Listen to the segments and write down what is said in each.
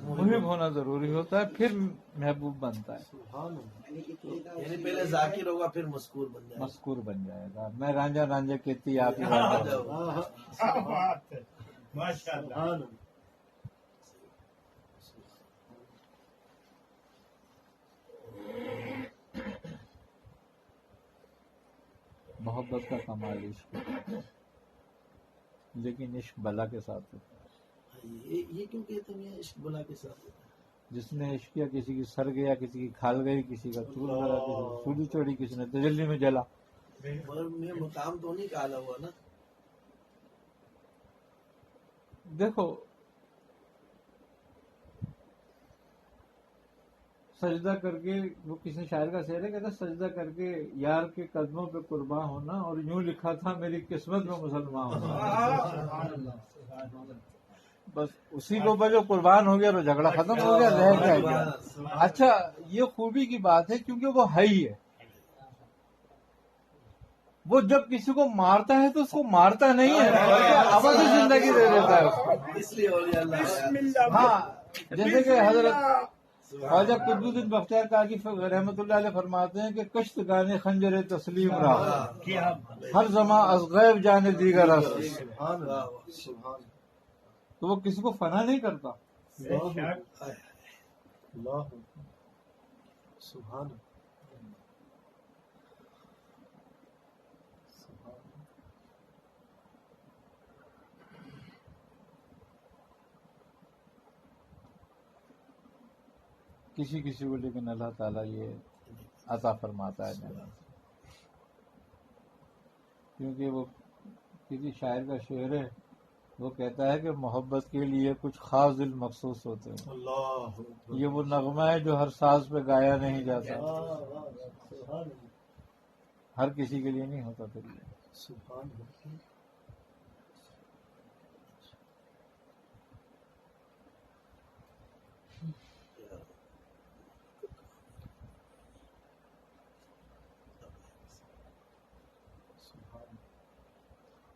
محب ہونا ضروری ہوتا ہے، پھر محبوب بنتا ہے، یعنی پہلے ذاکر ہوگا پھر مذکور بن جائے گا. مذکور بن جائے گا. میں رانجھا رانجھا کہتی آپ ہی ماشاء اللہ. محبت کا کمال عشق ہے، لیکن عشق بلا کے ساتھ ہوتا ہے. یہ کیوں کہتے ہیں عشق بلا کے ساتھ ہوتا ہے؟ جس نے عشق کیا، کسی کی سر گیا، کسی کی کھال گئی، کسی کا چور گیا، کسی کی چولی چوڑی، کسی نے تجلی میں جلا. مگر میں مقام تو نہیں کالا ہوا نا. دیکھو سجدہ کر کے، وہ کسی شاعر کا شعر ہے، کہتا سجدہ کر کے یار کے قدموں پہ قربان ہونا، اور یوں لکھا تھا میری قسمت میں مسلمان ہونا. بس اسی کو جو قربان ہو گیا تو جھگڑا ختم ہو گیا، رہ گیا. اچھا یہ خوبی کی بات ہے کیونکہ وہ ہے ہی ہے. وہ جب کسی کو مارتا ہے تو اس کو مارتا نہیں ہے، بلکہ ابدی زندگی دے دیتا ہے اس کو. اس لیے اولیاء اللہ ہاں جیسے کہ حضرت خواجہ قطب الدین بختیار کاکی رحمۃ اللہ علیہ فرماتے ہیں کہ کشت گانے خنجر تسلیم رہا، ہر زماں از غیب جانے دیگر است. تو وہ کسی کو فنا نہیں کرتا. سبحان. کسی کسی کو لیکن اللہ تعالیٰ یہ عطا فرماتا ہے نعمت. کیونکہ وہ کسی شاعر کا شعر ہے، وہ کہتا ہے کہ محبت کے لیے کچھ خاص دل مخصوص ہوتے ہیں. یہ وہ نغمہ ہے جو ہر ساز پہ گایا نہیں جاتا، ہر کسی کے لیے نہیں ہوتا. پھر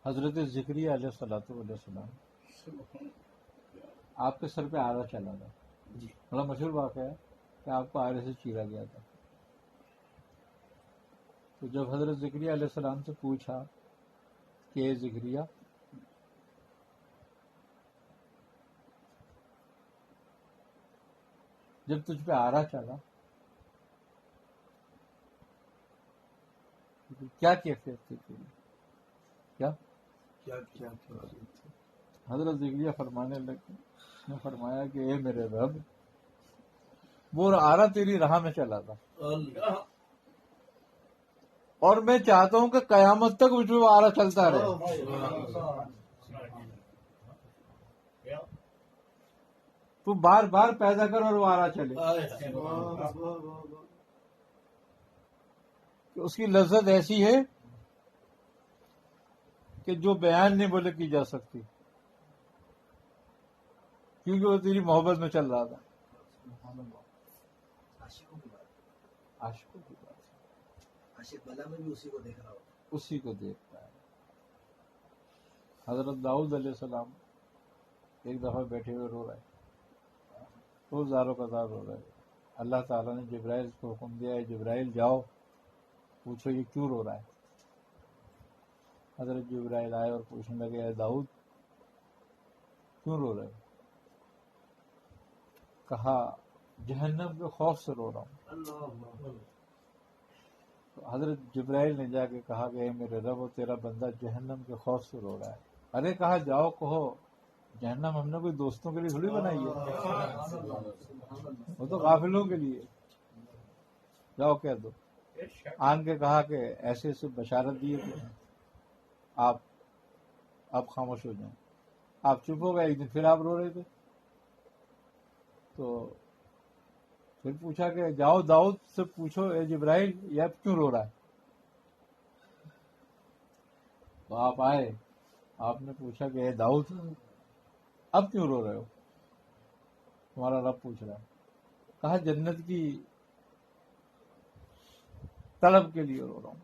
حضرت ذکریہ علیہ الصلوۃ والسلام آپ کے سر پہ آرا چلا تھا. بڑا مشہور واقعہ ہے کہ آپ کو آرے سے چیرا گیا تھا. تو جب حضرت ذکریہ علیہ السلام سے پوچھا کہ اے ذکریہ جب تجھ پہ آرا چلا کیا کیفیت تھی تیری؟ کیا حضرت ذکریہ فرمانے لگے، اس نے فرمایا کہ اے میرے رب، وہ آرا تیری راہ میں چلا تھا اور میں چاہتا ہوں کہ قیامت تک مجھ پہ وہ آرا چلتا رہے. تو بار بار پیدا کر اور وہ آرا چلے. اس کی لذت ایسی ہے کہ جو بیان نہیں بولے کی جا سکتی، کیونکہ وہ تیری محبت میں چل رہا تھا. عاشقوں کی بات، عاشق بلا میں بھی اسی کو دیکھ رہا ہوتا. اسی کو دیکھتا ہے. حضرت داؤد علیہ السلام ایک دفعہ بیٹھے ہوئے رو رہے، روزاروں کا دار رو رہے. اللہ تعالیٰ نے جبرائیل کو حکم دیا ہے جبرائیل جاؤ پوچھو یہ کیوں رو رہا ہے. حضرت جبرائیل آئے اور پوچھنے لگے اے داؤد کیوں رو رہے؟ کہا جہنم کے خوف سے رو رہا ہوں. تو حضرت جبرائیل نے جا کے کہا کہ اے میرے رب، تیرا بندہ جہنم کے خوف سے رو رہا ہے. ارے کہا جاؤ کہو جہنم ہم نے کوئی دوستوں کے لیے تھوڑی بنائی ہے، وہ تو غافلوں کے لیے. جاؤ کہہ دو. آن کے کہا کہ ایسے ایسے بشارت دیے کہ آپ خاموش ہو جائیں. آپ چپ ہو گئے. ایک دن پھر آپ رو رہے تھے، تو پھر پوچھا کہ جاؤ داؤد سے پوچھو اے جبرائیل یہ اب کیوں رو رہا ہے. تو آپ آئے، آپ نے پوچھا کہ اے داؤد اب کیوں رو رہے ہو؟ تمہارا رب پوچھ رہا ہے. کہا جنت کی طلب کے لیے رو رہا ہوں.